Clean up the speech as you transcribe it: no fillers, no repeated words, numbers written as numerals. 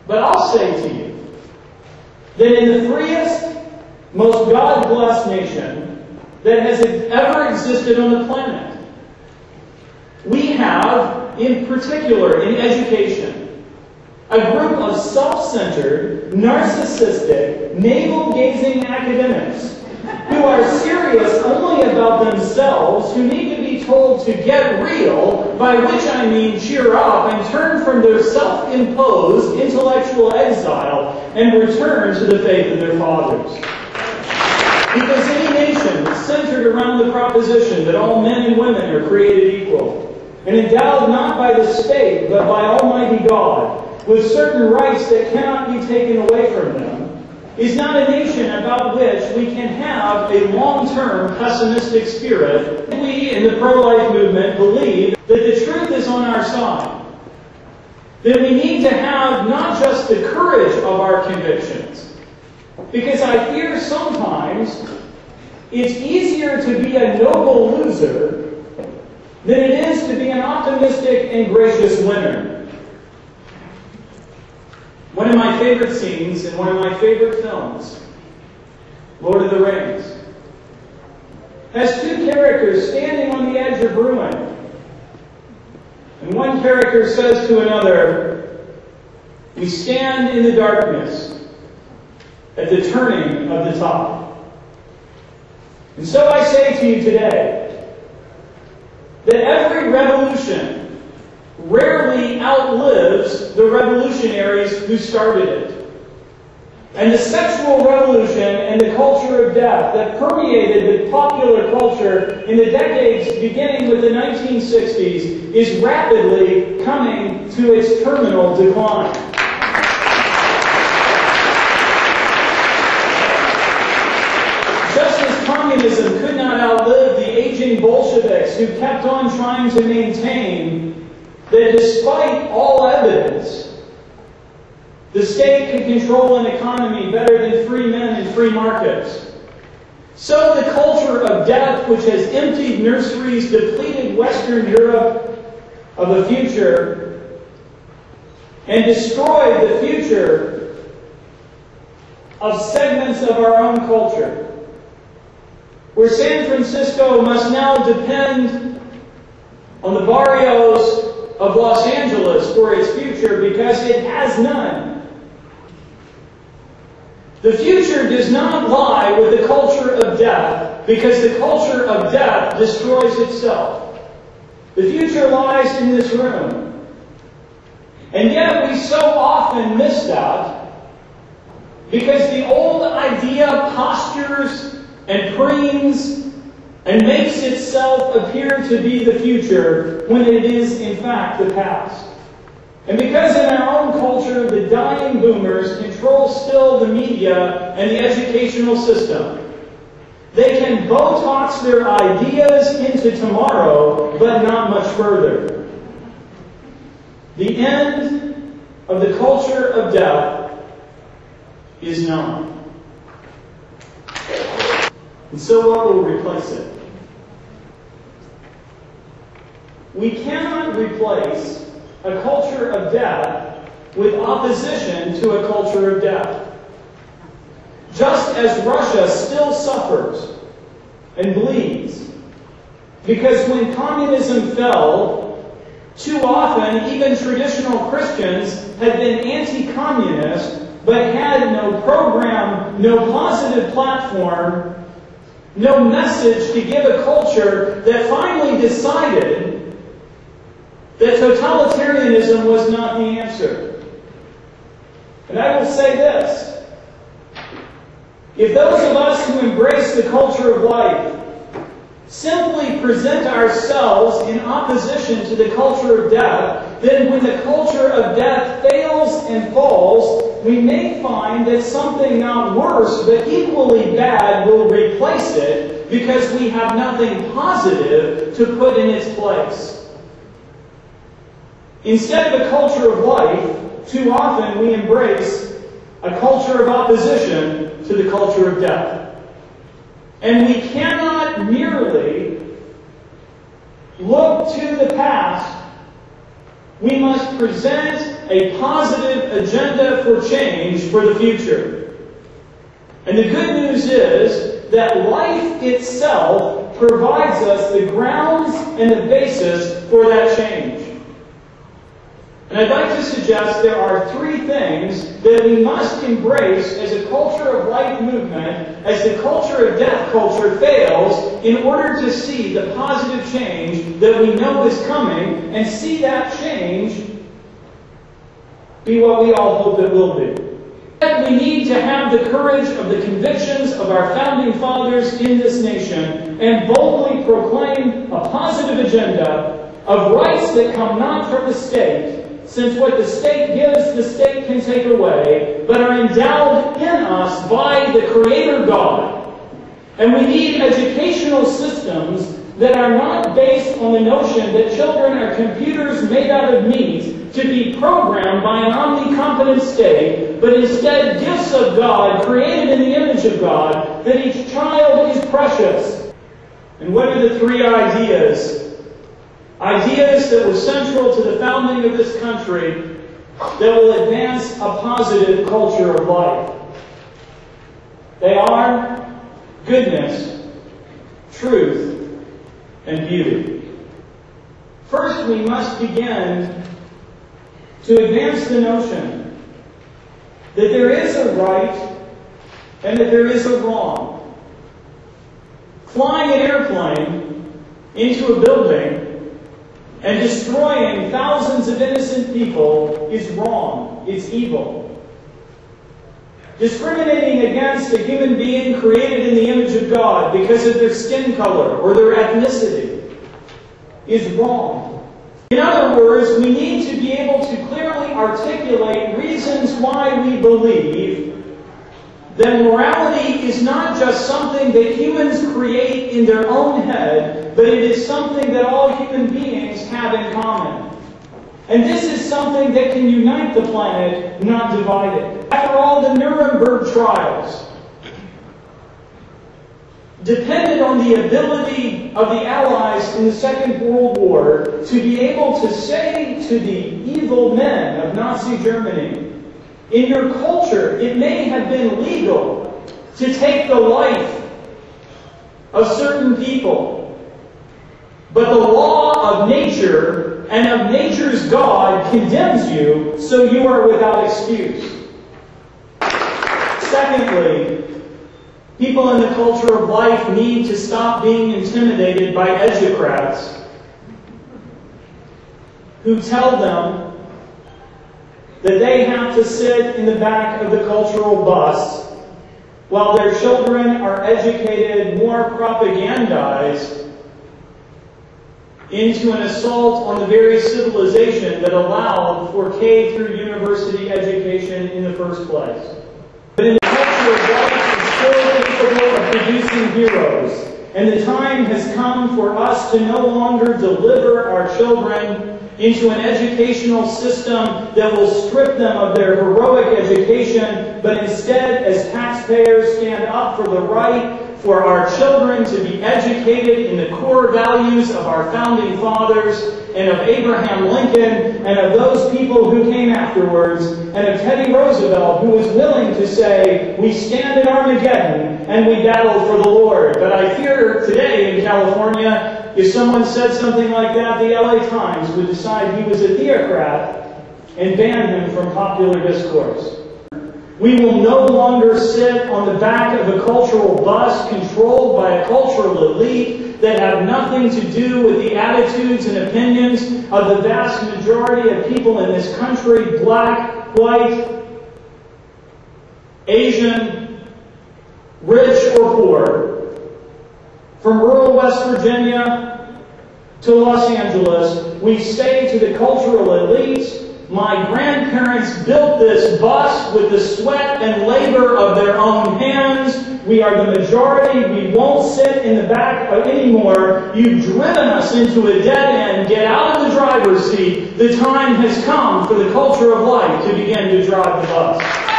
But I'll say to you that in the freest, most God-blessed nation that has ever existed on the planet, we have, in particular, in education, a group of self-centered, narcissistic, navel-gazing academics who are serious only about themselves, who need to be told to get real, by which I mean cheer up and turn from their self-imposed intellectual exile and return to the faith of their fathers. Because any nation is centered around the proposition that all men and women are created equal and endowed not by the state but by Almighty God with certain rights that cannot be taken away from them, is not a nation about which we can have a long-term pessimistic spirit. We in the pro-life movement believe that the truth is on our side. That we need to have not just the courage of our convictions, because I fear sometimes it's easier to be a noble loser than it is to be an optimistic and gracious winner. One of my favorite scenes in one of my favorite films, Lord of the Rings, has two characters standing on the edge of ruin. And one character says to another, "We stand in the darkness at the turning of the top." And so I say to you today that every revolution rarely outlives the revolutionaries who started it. And the sexual revolution and the culture of death that permeated the popular culture in the decades beginning with the 1960s is rapidly coming to its terminal decline. Just as communism could not outlive the aging Bolsheviks who kept on trying to maintain that despite all evidence, the state could control an economy better than free men and free markets, so the culture of death, which has emptied nurseries, depleted Western Europe of a future, and destroyed the future of segments of our own culture, where San Francisco must now depend on the barrios of Los Angeles for its future because it has none. The future does not lie with the culture of death because the culture of death destroys itself. The future lies in this room. And yet we so often miss that because the old idea postures and preens and makes itself appear to be the future when it is in fact the past. And because in our own culture the dying boomers control still the media and the educational system, they can Botox their ideas into tomorrow, but not much further. The end of the culture of death is known. And so what will replace it? We cannot replace a culture of death with opposition to a culture of death. Just as Russia still suffers and bleeds, because when communism fell, too often even traditional Christians had been anti-communist, but had no program, no positive platform, no message to give a culture that finally decided that totalitarianism was not the answer. And I will say this. If those of us who embrace the culture of life simply present ourselves in opposition to the culture of death, then when the culture of death fails and falls, we may find that something not worse but equally bad will replace it because we have nothing positive to put in its place. Instead of a culture of life, too often we embrace a culture of opposition to the culture of death. And we cannot merely look to the past. We must present a positive agenda for change for the future. And the good news is that life itself provides us the grounds and the basis for that change. And I'd like to suggest there are three things that we must embrace as a culture of life movement, as the culture of death culture fails, in order to see the positive change that we know is coming, and see that change be what we all hope it will be. We need to have the courage of the convictions of our founding fathers in this nation and boldly proclaim a positive agenda of rights that come not from the state, since what the state gives, the state can take away, but are endowed in us by the Creator God. And we need educational systems that are not based on the notion that children are computers made out of meat to be programmed by an omnicompetent state, but instead gifts of God, created in the image of God, that each child is precious. And what are the three ideas? Ideas that were central to the founding of this country that will advance a positive culture of life. They are goodness, truth, and beauty. First, we must begin to advance the notion that there is a right and that there is a wrong. Flying an airplane into a building and destroying thousands of innocent people is wrong. It's evil. Discriminating against a human being created in the image of God because of their skin color or their ethnicity is wrong. In other words, we need to be able to clearly articulate reasons why we believe that morality is not just something that humans create in their own head, but it is something that all human beings have in common. And this is something that can unite the planet, not divide it. After all, the Nuremberg trials depended on the ability of the Allies in the Second World War to be able to say to the evil men of Nazi Germany, in your culture, it may have been legal to take the life of certain people, but the law of nature and of nature's God condemns you, so you are without excuse. Secondly, people in the culture of life need to stop being intimidated by educrats who tell them that they have to sit in the back of the cultural bus while their children are educated, more propagandized into an assault on the very civilization that allowed for K through university education in the first place. But in the culture of life, it's still capable of producing heroes. And the time has come for us to no longer deliver our children into an educational system that will strip them of their heroic education, but instead, as taxpayers, stand up for the right for our children to be educated in the core values of our founding fathers and of Abraham Lincoln and of those people who came afterwards and of Teddy Roosevelt, who was willing to say, we stand at Armageddon and we battle for the Lord. But I fear today in California, if someone said something like that, the LA Times would decide he was a theocrat and ban him from popular discourse. We will no longer sit on the back of a cultural bus controlled by a cultural elite that have nothing to do with the attitudes and opinions of the vast majority of people in this country, black, white, Asian, rich or poor. From rural West Virginia to Los Angeles, we say to the cultural elites, my grandparents built this bus with the sweat and labor of their own hands. We are the majority. We won't sit in the back anymore. You've driven us into a dead end. Get out of the driver's seat. The time has come for the culture of life to begin to drive the bus.